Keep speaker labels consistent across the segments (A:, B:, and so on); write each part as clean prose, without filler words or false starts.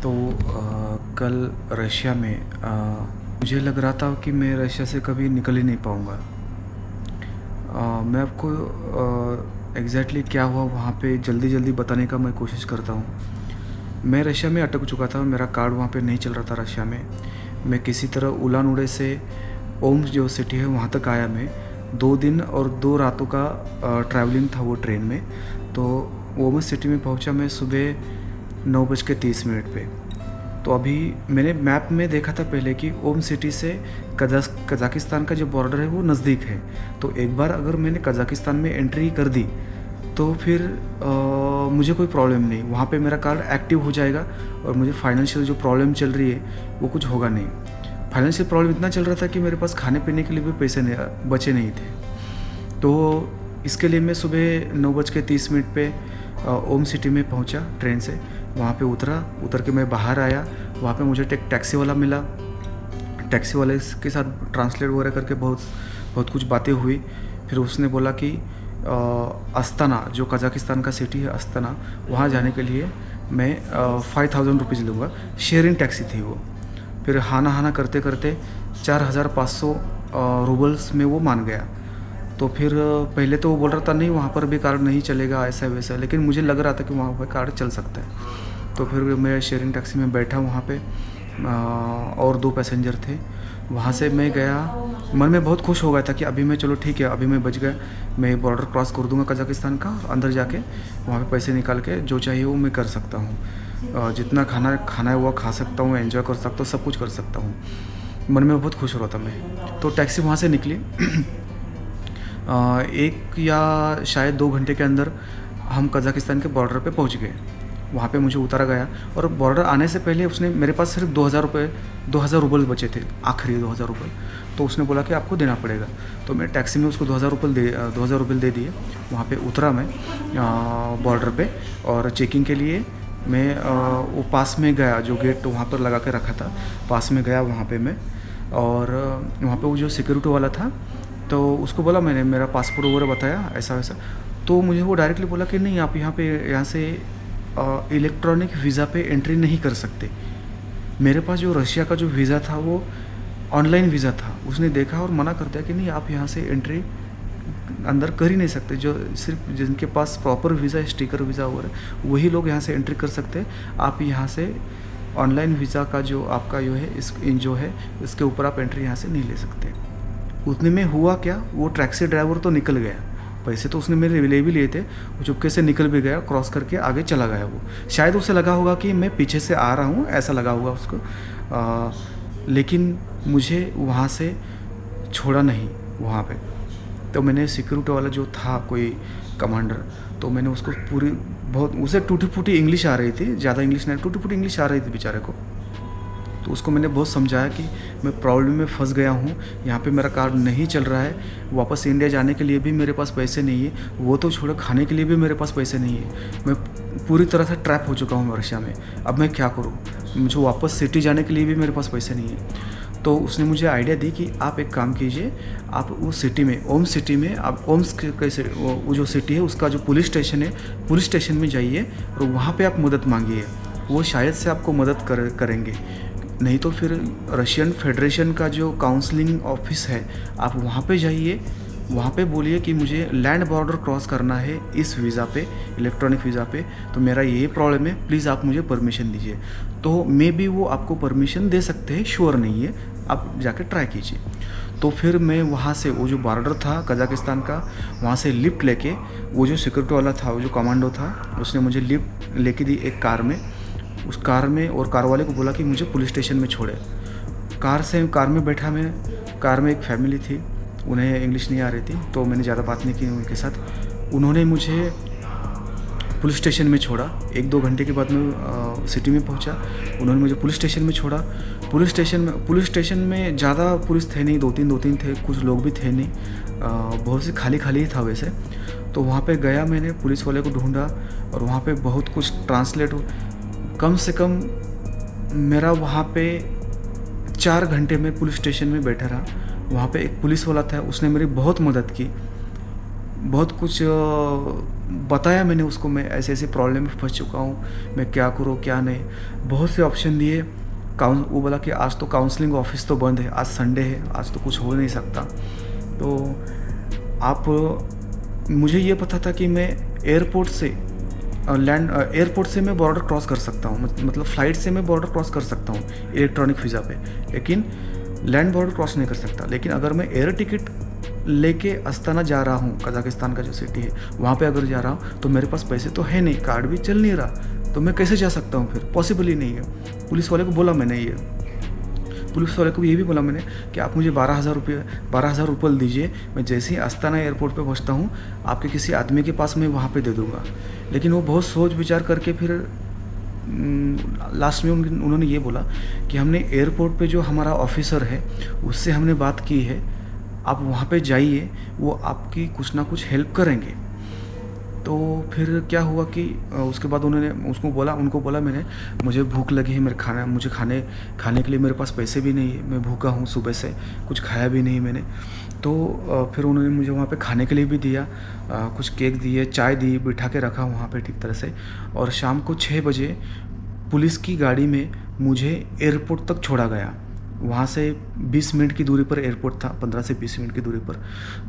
A: तो कल रशिया में मुझे लग रहा था कि मैं रशिया से कभी निकल ही नहीं पाऊँगा। मैं आपको एग्ज़ैक्टली क्या हुआ वहाँ पे जल्दी बताने का मैं कोशिश करता हूँ। मैं रशिया में अटक चुका था, मेरा कार्ड वहाँ पे नहीं चल रहा था रशिया में। मैं किसी तरह उड़ान उड़े से ओम्स्क जो सिटी है वहाँ तक आया। मैं 2 दिन और 2 रातों का ट्रैवलिंग था वो ट्रेन में। तो ओम्स्क सिटी में पहुँचा मैं सुबह 9:30 पे। तो अभी मैंने मैप में देखा था पहले कि ओम्स्क सिटी से कज़ाकिस्तान का जो बॉर्डर है वो नज़दीक है। तो एक बार अगर मैंने कज़ाकिस्तान में एंट्री कर दी तो फिर मुझे कोई प्रॉब्लम नहीं, वहाँ पे मेरा कार्ड एक्टिव हो जाएगा और मुझे फाइनेंशियल जो प्रॉब्लम चल रही है वो कुछ होगा नहीं। फाइनेंशियल प्रॉब्लम इतना चल रहा था कि मेरे पास खाने पीने के लिए भी पैसे नहीं बचे नहीं थे। तो इसके लिए मैं सुबह 9:30 पे ओम्स्क सिटी में पहुँचा ट्रेन से। वहाँ पे उतर के मैं बाहर आया। वहाँ पे मुझे एक टैक्सी वाला मिला। टैक्सी वाले के साथ ट्रांसलेट वगैरह करके बहुत कुछ बातें हुई। फिर उसने बोला कि अस्ताना जो कज़ाकिस्तान का सिटी है अस्ताना, वहाँ जाने के लिए मैं 5000 रुपीज़ लूँगा। शेयरिंग टैक्सी थी वो। फिर हाना करते 4500 रूबल्स में वो मान गया। तो फिर पहले तो वो बोल रहा था नहीं वहाँ पर भी कार्ड नहीं चलेगा ऐसा वैसा, लेकिन मुझे लग रहा था कि वहाँ पर कार्ड चल सकता है। तो फिर मैं शेयरिंग टैक्सी में बैठा वहाँ पे, और 2 पैसेंजर थे। वहाँ से मैं गया, मन में बहुत खुश हो गया था कि अभी मैं चलो ठीक है, अभी मैं बच गया, मैं बॉर्डर क्रॉस कर दूँगा कज़ाकिस्तान का। अंदर जाके वहाँ पे पैसे निकाल के जो चाहिए वो मैं कर सकता हूँ। जितना खाना है वो खा सकता हूँ, एंजॉय कर सकता हूँ, सब कुछ कर सकता हूँ। मन में बहुत खुश हो रहा था मैं। तो टैक्सी वहाँ से निकली। 1 या शायद 2 घंटे के अंदर हम कज़ाकिस्तान के बॉर्डर पे पहुँच गए। वहाँ पे मुझे उतारा गया और बॉर्डर आने से पहले उसने मेरे पास सिर्फ 2000 रूबल बचे थे, आखिरी 2000 रूबल। तो उसने बोला कि आपको देना पड़ेगा। तो मैं टैक्सी में उसको 2000 रूपए दे दिए। वहाँ पे उतरा मैं बॉर्डर पे, और चेकिंग के लिए मैं वो पास में गया, जो गेट वहाँ पर लगा के रखा था, पास में गया वहाँ पे मैं। और वहाँ पे वो जो सिक्योरिटी वाला था, तो उसको बोला मैंने, मेरा पासपोर्ट वगैरह बताया ऐसा वैसा। तो मुझे वो डायरेक्टली बोला कि नहीं, आप यहाँ से इलेक्ट्रॉनिक वीज़ा पे एंट्री नहीं कर सकते। मेरे पास जो रशिया का जो वीज़ा था वो ऑनलाइन वीज़ा था। उसने देखा और मना कर दिया कि नहीं, आप यहाँ से एंट्री अंदर कर ही नहीं सकते। जो सिर्फ जिनके पास प्रॉपर वीज़ा है, स्टिकर वीज़ा वगैरह, वही लोग यहाँ से एंट्री कर सकते हैं। आप यहाँ से ऑनलाइन वीज़ा का जो आपका जो है इसके ऊपर आप एंट्री यहाँ से नहीं ले सकते। उतने में हुआ क्या, वो टैक्सी ड्राइवर तो निकल गया। पैसे तो उसने मेरे ले भी लिए थे, वो चुपके से निकल भी गया, क्रॉस करके आगे चला गया। वो शायद उसे लगा होगा कि मैं पीछे से आ रहा हूँ, ऐसा लगा होगा उसको। लेकिन मुझे वहाँ से छोड़ा नहीं वहाँ पे। तो मैंने सिक्योरिटी वाला जो था कोई कमांडर, तो मैंने उसको पूरी बहुत, उसे टूटी फूटी इंग्लिश आ रही थी, ज़्यादा इंग्लिश नहीं, टूटी फूटी इंग्लिश आ रही थी बेचारे को। तो उसको मैंने बहुत समझाया कि मैं प्रॉब्लम में फंस गया हूँ, यहाँ पे मेरा कार्ड नहीं चल रहा है, वापस इंडिया जाने के लिए भी मेरे पास पैसे नहीं है, वो तो छोड़ो, खाने के लिए भी मेरे पास पैसे नहीं है। मैं पूरी तरह से ट्रैप हो चुका हूँ रशिया में। अब मैं क्या करूँ, मुझे वापस सिटी जाने के लिए भी मेरे पास पैसे नहीं है। तो उसने मुझे आइडिया दी कि आप एक काम कीजिए, आप उस सिटी में, ओम्स्क सिटी में, आप ओम्स्क कैसे वो जो सिटी है उसका जो पुलिस स्टेशन है, पुलिस स्टेशन में जाइए और वहाँ पे आप मदद मांगिए। वो शायद से आपको मदद करेंगे। नहीं तो फिर रशियन फेडरेशन का जो काउंसलिंग ऑफिस है, आप वहाँ पे जाइए, वहाँ पे बोलिए कि मुझे लैंड बॉर्डर क्रॉस करना है इस वीज़ा पे, इलेक्ट्रॉनिक वीज़ा पे, तो मेरा ये प्रॉब्लम है, प्लीज़ आप मुझे परमिशन दीजिए। तो मे बी वो आपको परमिशन दे सकते हैं, श्योर नहीं है, आप जाके ट्राई कीजिए। तो फिर मैं वहाँ से, वो जो बॉर्डर था कज़ाकिस्तान का, वहाँ से लिफ्ट लेके, वो जो सिक्योरिटी वाला था, वो जो कमांडो था, उसने मुझे लिफ्ट लेके दी एक कार में। उस कार में, और कार वाले को बोला कि मुझे पुलिस स्टेशन में छोड़े। कार में बैठा मैं। कार में एक फैमिली थी, उन्हें इंग्लिश नहीं आ रही थी, तो मैंने ज़्यादा बात नहीं की उनके साथ। उन्होंने मुझे पुलिस स्टेशन में छोड़ा। 1-2 घंटे के बाद मैं सिटी में पहुंचा। उन्होंने मुझे पुलिस स्टेशन में छोड़ा। पुलिस स्टेशन में ज़्यादा पुलिस थे नहीं, 2-3 थे, कुछ लोग भी थे नहीं, बहुत से खाली ही था वैसे। तो वहाँ पे गया, मैंने पुलिस वाले को ढूंढा और वहाँ पे बहुत कुछ ट्रांसलेट, कम से कम मेरा वहाँ पे 4 घंटे में पुलिस स्टेशन में बैठा रहा। वहाँ पे एक पुलिस वाला था, उसने मेरी बहुत मदद की। बहुत कुछ बताया मैंने उसको, मैं ऐसे ऐसे प्रॉब्लम में फंस चुका हूँ, मैं क्या करूँ क्या नहीं, बहुत से ऑप्शन दिए। वो बोला कि आज तो काउंसलिंग ऑफिस तो बंद है, आज संडे है, आज तो कुछ हो नहीं सकता। तो आप मुझे ये पता था कि मैं एयरपोर्ट से एयरपोर्ट से मैं बॉर्डर क्रॉस कर सकता हूँ, मतलब फ़्लाइट से मैं बॉर्डर क्रॉस कर सकता हूँ इलेक्ट्रॉनिक वीज़ा पे, लेकिन लैंड बॉर्डर क्रॉस नहीं कर सकता। लेकिन अगर मैं एयर टिकट लेके अस्ताना जा रहा हूँ, कजाकिस्तान का जो सिटी है वहाँ पे अगर जा रहा हूँ, तो मेरे पास पैसे तो है नहीं, कार्ड भी चल नहीं रहा, तो मैं कैसे जा सकता हूँ? फिर पॉसिबल ही नहीं है। पुलिस वाले को बोला मैंने, ये पुलिस वाले को ये भी बोला मैंने कि आप मुझे 12,000 रुपये दीजिए, मैं जैसे ही अस्ताना एयरपोर्ट पे पहुँचता हूँ आपके किसी आदमी के पास मैं वहाँ पे दे दूँगा। लेकिन वो बहुत सोच विचार करके फिर लास्ट में उन्होंने ये बोला कि हमने एयरपोर्ट पे जो हमारा ऑफिसर है उससे हमने बात की है, आप वहाँ पे जाइए, वो आपकी कुछ ना कुछ हेल्प करेंगे। तो फिर क्या हुआ कि उसके बाद उनको बोला मैंने, मुझे भूख लगी है, मुझे खाने के लिए मेरे पास पैसे भी नहीं है, मैं भूखा हूँ, सुबह से कुछ खाया भी नहीं मैंने। तो फिर उन्होंने मुझे वहाँ पे खाने के लिए भी दिया, कुछ केक दिए, चाय दी, बिठा के रखा वहाँ पे ठीक तरह से। और शाम को 6 बजे पुलिस की गाड़ी में मुझे एयरपोर्ट तक छोड़ा गया। वहाँ से 20 मिनट की दूरी पर एयरपोर्ट था, 15 से 20 मिनट की दूरी पर।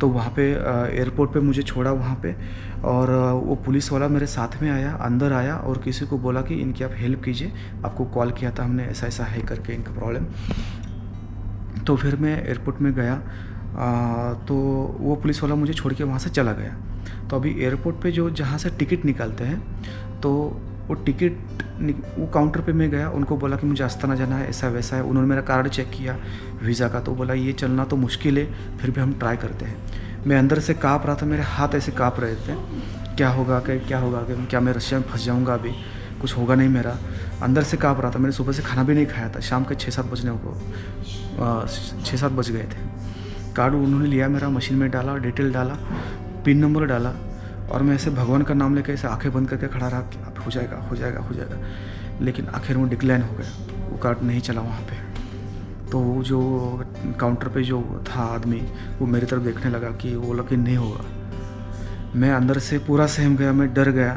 A: तो वहाँ पे एयरपोर्ट पे मुझे छोड़ा वहाँ पे, और वो पुलिस वाला मेरे साथ में आया, अंदर आया और किसी को बोला कि इनकी आप हेल्प कीजिए, आपको कॉल किया था हमने, ऐसा ऐसा है करके इनका प्रॉब्लम। तो फिर मैं एयरपोर्ट में गया, तो वो पुलिस वाला मुझे छोड़ के वहाँ से चला गया। तो अभी एयरपोर्ट पे जहाँ से टिकट निकालते हैं, तो वो काउंटर पे मैं गया, उनको बोला कि मुझे अस्ताना जाना है, ऐसा वैसा है। उन्होंने मेरा कार्ड चेक किया वीज़ा का, तो बोला ये चलना तो मुश्किल है, फिर भी हम ट्राई करते हैं। मैं अंदर से काँप रहा था, मेरे हाथ ऐसे काँप रहे थे, क्या होगा क्या मैं रशिया में फंस जाऊँगा, अभी कुछ होगा नहीं मेरा। अंदर से काँप रहा था। मैंने सुबह से खाना भी नहीं खाया था, शाम के 6-7 बज गए थे। कार्ड उन्होंने लिया मेरा, मशीन में डाला, डिटेल डाला, पिन नंबर डाला, और मैं ऐसे भगवान का नाम लेकर ऐसे आंखें बंद करके खड़ा रहा कि अब हो जाएगा। लेकिन आखिर वो डिक्लाइन हो गया, वो कार्ड नहीं चला वहाँ पे। तो वो जो काउंटर पे जो था आदमी, वो मेरी तरफ देखने लगा कि वो बोला कि नहीं होगा। मैं अंदर से पूरा सहम गया, मैं डर गया,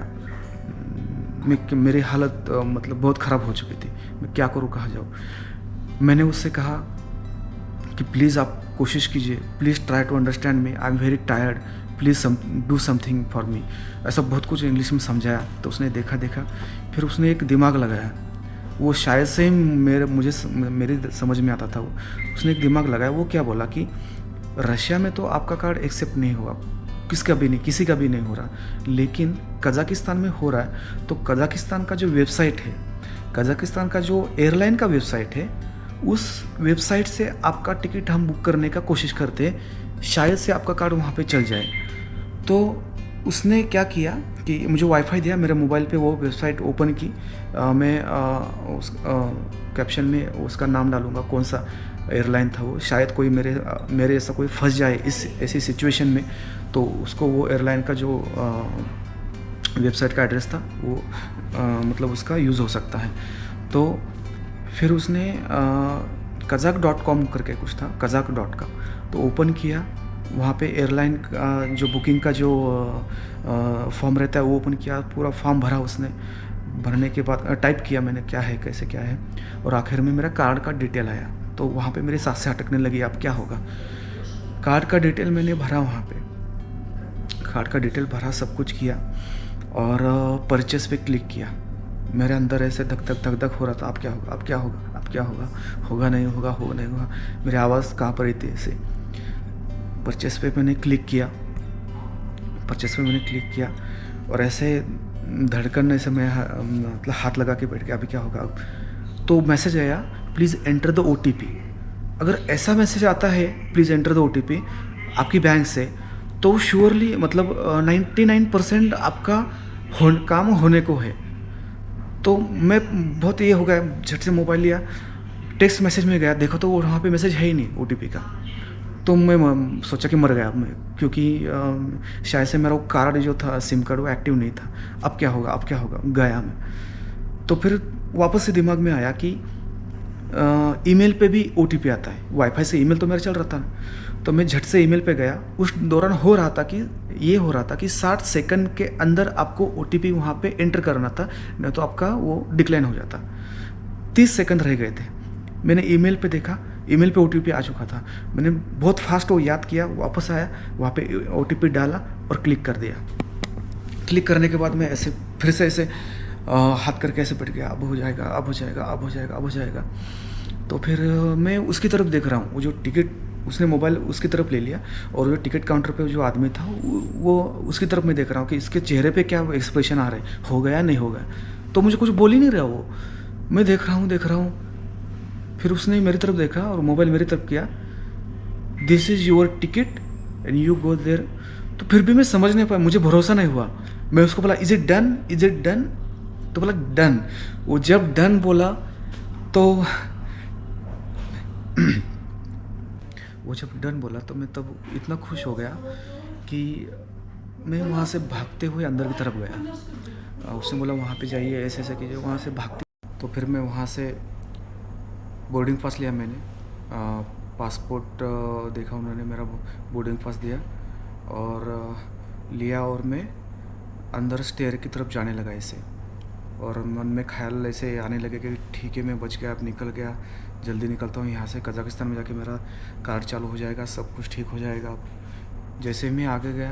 A: मेरी हालत मतलब बहुत ख़राब हो चुकी थी। मैं क्या करूँ, कहाँ जाऊँ? मैंने उससे कहा कि प्लीज़ आप कोशिश कीजिए, please try to understand me, I am very tired, please do something for me, ऐसा बहुत कुछ इंग्लिश में समझाया। तो उसने देखा, फिर उसने एक दिमाग लगाया, वो शायद से ही मेरी समझ में आता था। उसने एक दिमाग लगाया। वो क्या बोला कि रशिया में तो आपका कार्ड एक्सेप्ट नहीं हुआ, किसी का भी नहीं हो रहा, लेकिन कजाकिस्तान में हो रहा है। तो कजाकिस्तान का जो वेबसाइट है, कजाकिस्तान का जो एयरलाइन का वेबसाइट है, उस वेबसाइट से आपका टिकट हम बुक करने का कोशिश करते हैं, शायद से आपका कार्ड वहाँ पे चल जाए। तो उसने क्या किया कि मुझे वाईफाई दिया, मेरे मोबाइल पे वो वेबसाइट ओपन की। मैं उस कैप्शन में उसका नाम डालूँगा, कौन सा एयरलाइन था वो, शायद कोई मेरे ऐसा कोई फंस जाए ऐसी सिचुएशन में, तो उसको वो एयरलाइन का जो वेबसाइट का एड्रेस था वो मतलब उसका यूज़ हो सकता है। तो फिर उसने kazakh.com करके कुछ था, kazakh.com, तो ओपन किया। वहाँ पे एयरलाइन का जो बुकिंग का जो फॉर्म रहता है वो ओपन किया, पूरा फॉर्म भरा उसने। भरने के बाद टाइप किया मैंने क्या है कैसे क्या है, और आखिर में मेरा कार्ड का डिटेल आया। तो वहाँ पे मेरी सांसें अटकने लगी, अब क्या होगा। कार्ड का डिटेल मैंने भरा, वहाँ पे कार्ड का डिटेल भरा, सब कुछ किया, और परचेस पे क्लिक किया। मेरे अंदर ऐसे धक धक हो रहा था, अब क्या होगा, होगा नहीं होगा। मेरी आवाज़ काँप रही थी ऐसे। परचेस पे मैंने क्लिक किया, और ऐसे धड़कन ऐसे मैं मतलब हाथ लगा के बैठ गया, अभी क्या होगा। तो मैसेज आया, प्लीज़ एंटर द OTP। अगर ऐसा मैसेज आता है, प्लीज़ एंटर द OTP आपकी बैंक से, तो श्योरली मतलब 99% आपका काम होने को है। तो मैं बहुत ये हो गया, झट से मोबाइल लिया, टेक्स्ट मैसेज में गया, देखो तो वहाँ पे मैसेज है ही नहीं OTP का। तो मैं सोचा कि मर गया मैं, क्योंकि शायद से मेरा वो कार्ड जो था, सिम कार्ड, वो एक्टिव नहीं था। अब क्या होगा, गया मैं। तो फिर वापस से दिमाग में आया कि ईमेल पे भी ओटीपी आता है। वाईफाई से ईमेल तो मेरा चल रहा था ना, तो मैं झट से ईमेल पे गया। उस दौरान हो रहा था कि 60 सेकंड के अंदर आपको ओटीपी वहाँ पे एंटर करना था, नहीं तो आपका वो डिक्लाइन हो जाता। 30 सेकंड रह गए थे। मैंने ईमेल पे देखा, ईमेल पे ओटीपी आ चुका था। मैंने बहुत फास्ट वो याद किया, वापस आया, वहाँ पे ओटीपी डाला और क्लिक कर दिया। क्लिक करने के बाद मैं ऐसे फिर से ऐसे हाथ करके ऐसे बैठ गया, अब हो जाएगा, अब हो जाएगा, अब हो जाएगा, अब हो जाएगा। तो फिर मैं उसकी तरफ देख रहा हूँ, वो जो टिकट, उसने मोबाइल उसकी तरफ ले लिया और जो टिकट काउंटर पे जो आदमी था वो उसकी तरफ मैं देख रहा हूँ कि इसके चेहरे पे क्या एक्सप्रेशन आ रहे हैं, हो गया नहीं हो गया। तो मुझे कुछ बोल ही नहीं रहा वो। मैं देख रहा हूँ। फिर उसने मेरी तरफ देखा और मोबाइल मेरी तरफ किया, this is your ticket and you go there. तो फिर भी मैं समझ नहीं पाया, मुझे भरोसा नहीं हुआ। मैं उसको बोला is it done, is it done? तो बोला डन। वो जब डन बोला तो वो जब डन बोला तो मैं तब इतना खुश हो गया कि मैं वहाँ से भागते हुए अंदर की तरफ गया। उसने बोला वहाँ पे जाइए, ऐसे ऐसे कीजिए, वहाँ से भागते। तो फिर मैं वहाँ से बोर्डिंग पास लिया मैंने, पासपोर्ट देखा उन्होंने, मेरा बोर्डिंग पास दिया और लिया और मैं अंदर स्टेयर की तरफ जाने लगा ऐसे। और मन में ख्याल ऐसे आने लगे कि ठीक है मैं बच गया, अब निकल गया, जल्दी निकलता हूँ यहाँ से, कज़ाकिस्तान में जाके मेरा कार्ड चालू हो जाएगा, सब कुछ ठीक हो जाएगा। अब जैसे मैं आगे गया,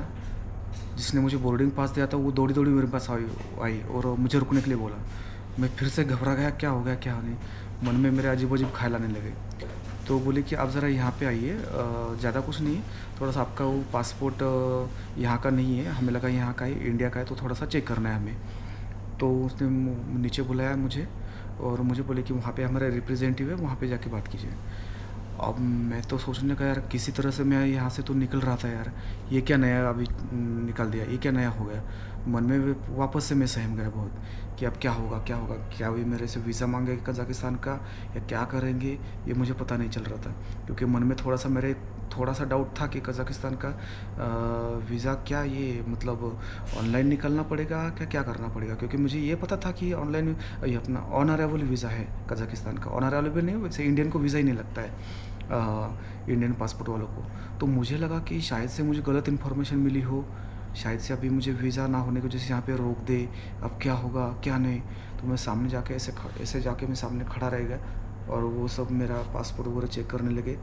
A: जिसने मुझे बोर्डिंग पास दिया था वो दौड़ी दौड़ी मेरे पास आई और मुझे रुकने के लिए बोला। मैं फिर से घबरा गया, क्या हो गया क्या नहीं, मन में मेरे अजीब अजीब ख्याल आने लगे। तो बोले कि आप ज़रा यहाँ पे आइए, ज़्यादा कुछ नहीं है, थोड़ा सा आपका वो पासपोर्ट यहाँ का नहीं है, हमें लगा यहाँ का है, इंडिया का है, तो थोड़ा सा चेक करना है हमें। तो उसने नीचे बुलाया मुझे और मुझे बोले कि वहाँ पे हमारा रिप्रेजेंटेटिव है, वहाँ पे जाके बात कीजिए। अब मैं तो सोचने लगा यार किसी तरह से मैं यहाँ से तो निकल रहा था यार, ये क्या नया अभी निकाल दिया, ये क्या नया हो गया। मन में वापस से मैं सहम गया बहुत कि अब क्या होगा क्या होगा, क्या अभी मेरे से वीज़ा मांगेगा कज़ाकिस्तान का या क्या करेंगे, ये मुझे पता नहीं चल रहा था। क्योंकि मन में थोड़ा सा डाउट था कि कज़ाकिस्तान का वीज़ा क्या, ये मतलब ऑनलाइन निकलना पड़ेगा क्या, क्या करना पड़ेगा। क्योंकि मुझे ये पता था कि ऑनलाइन ये अपना ऑन अराइवल वीज़ा है कज़ाकिस्तान का, ऑन अराइवल भी नहीं, वैसे इंडियन को वीज़ा ही नहीं लगता है इंडियन पासपोर्ट वालों को। तो मुझे लगा कि शायद से मुझे गलत इन्फॉर्मेशन मिली हो, शायद से अभी मुझे वीज़ा ना होने की वजह से यहाँ पे रोक दे, अब क्या होगा क्या नहीं। तो मैं सामने जाके ऐसे जाके मैं सामने खड़ा रह गया और वो सब मेरा पासपोर्ट वगैरह चेक करने लगे।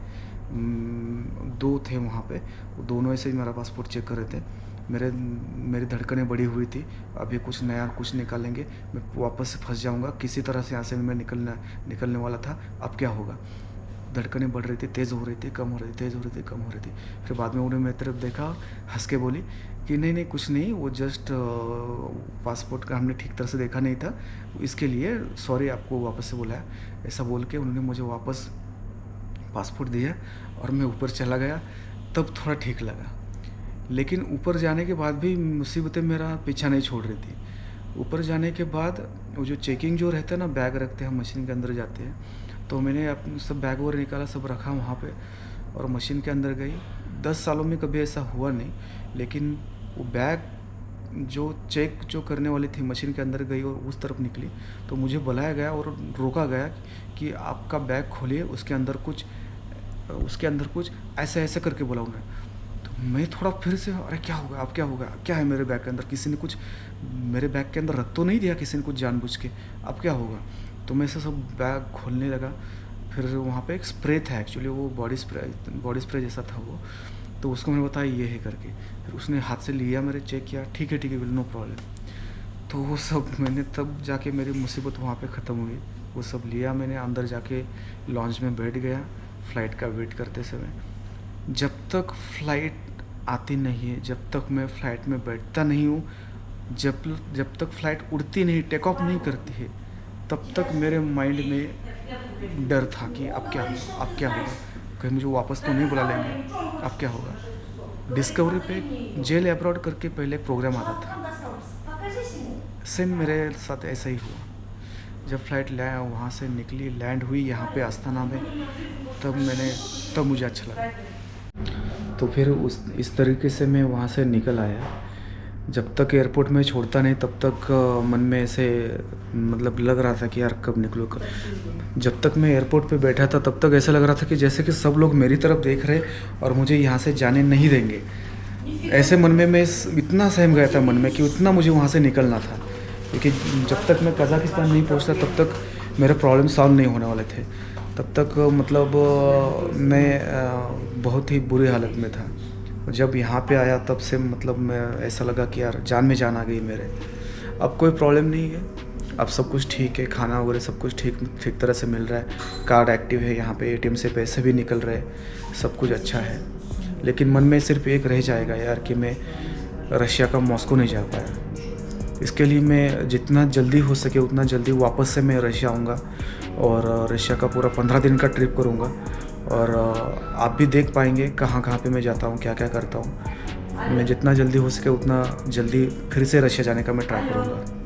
A: 2 थे वहाँ पे, वो दोनों ऐसे ही मेरा पासपोर्ट चेक कर रहे थे। मेरी धड़कनें बढ़ी हुई थी, अभी कुछ नया कुछ निकालेंगे, मैं वापस से फंस जाऊँगा, किसी तरह से यहाँ से मैं निकलने वाला था, अब क्या होगा। धड़कनें बढ़ रही थी, तेज़ हो रही थी, कम हो रही थी, तेज़ हो रही थी, कम हो रही थी। फिर बाद में उन्होंने मेरी तरफ देखा, हंस के बोली कि नहीं नहीं कुछ नहीं, वो जस्ट पासपोर्ट का हमने ठीक तरह से देखा नहीं था, इसके लिए सॉरी, आपको वापस से बुलाया। ऐसा बोल के उन्होंने मुझे वापस पासपोर्ट दिया और मैं ऊपर चला गया। तब थोड़ा ठीक लगा, लेकिन ऊपर जाने के बाद भी मुसीबतें मेरा पीछा नहीं छोड़ रही थी। ऊपर जाने के बाद वो जो चेकिंग जो रहता है ना, बैग रखते हैं, हम मशीन के अंदर जाते हैं, तो मैंने अपने सब बैग वगैरह निकाला, सब रखा वहाँ पे और मशीन के अंदर गई। 10 सालों में कभी ऐसा हुआ नहीं, लेकिन वो बैग जो चेक जो करने वाली थी मशीन के अंदर गई और उस तरफ निकली, तो मुझे बुलाया गया और रोका गया कि आपका बैग खोलिए, उसके अंदर कुछ ऐसे ऐसे करके बोला उन्होंने। तो मैं थोड़ा फिर से, अरे क्या होगा अब, क्या होगा, क्या है मेरे बैग के अंदर, किसी ने कुछ मेरे बैग के अंदर रख तो नहीं दिया किसी ने कुछ जानबूझ के, अब क्या होगा। तो मैं ऐसे सब बैग खोलने लगा। फिर वहाँ पे एक स्प्रे था, एक्चुअली वो बॉडी स्प्रे जैसा था वो, तो उसको मैंने बताया ये है करके। फिर उसने हाथ से लिया, मेरे चेक किया, ठीक है नो प्रॉब्लम। तो वो सब मैंने तब जाके मेरी मुसीबत वहाँ पे ख़त्म हुई। वो सब लिया मैंने, अंदर जाके लॉन्च में बैठ गया फ़्लाइट का वेट करते समय। जब तक फ़्लाइट आती नहीं है, जब तक मैं फ़्लाइट में बैठता नहीं हूँ, जब तक फ़्लाइट उड़ती नहीं, टेक ऑफ नहीं करती है, तब तक मेरे माइंड में डर था कि अब क्या होगा, कहीं मुझे वापस तो नहीं बुला लेंगे, अब क्या होगा। डिस्कवरी पे जेल अब्रॉड करके पहले एक प्रोग्राम आता था, सेम मेरे साथ ऐसा ही हुआ। जब फ़्लाइट वहाँ से निकली, लैंड हुई यहाँ पे आस्थाना में, तब मुझे अच्छा लगा। तो फिर इस तरीके से मैं वहाँ से निकल आया। जब तक एयरपोर्ट में छोड़ता नहीं तब तक मन में ऐसे मतलब लग रहा था कि यार कब निकलूँ कब। जब तक मैं एयरपोर्ट पे बैठा था तब तक ऐसा लग रहा था कि जैसे कि सब लोग मेरी तरफ देख रहे और मुझे यहाँ से जाने नहीं देंगे। ऐसे मन में मैं इतना सहम गया था मन में कि उतना मुझे वहाँ से निकलना था, क्योंकि जब तक मैं कज़ाकिस्तान नहीं पहुँचता तब तक मेरे प्रॉब्लम सॉल्व नहीं होने वाले थे। तब तक मतलब मैं बहुत ही बुरी हालत में था। जब यहाँ पे आया तब से मतलब मैं ऐसा लगा कि यार जान में जान आ गई मेरे। अब कोई प्रॉब्लम नहीं है, अब सब कुछ ठीक है, खाना वगैरह सब कुछ ठीक तरह से मिल रहा है, कार्ड एक्टिव है, यहाँ पे एटीएम से पैसे भी निकल रहे हैं, सब कुछ अच्छा है। लेकिन मन में सिर्फ एक रह जाएगा यार कि मैं रशिया का मॉस्को नहीं जा पाया। इसके लिए मैं जितना जल्दी हो सके उतना जल्दी वापस से मैं रशिया आऊँगा और रशिया का पूरा 15 दिन का ट्रिप करूँगा। और आप भी देख पाएंगे कहाँ कहाँ पे मैं जाता हूँ, क्या क्या करता हूँ। मैं जितना जल्दी हो सके उतना जल्दी फिर से रशिया जाने का मैं ट्राई करूँगा।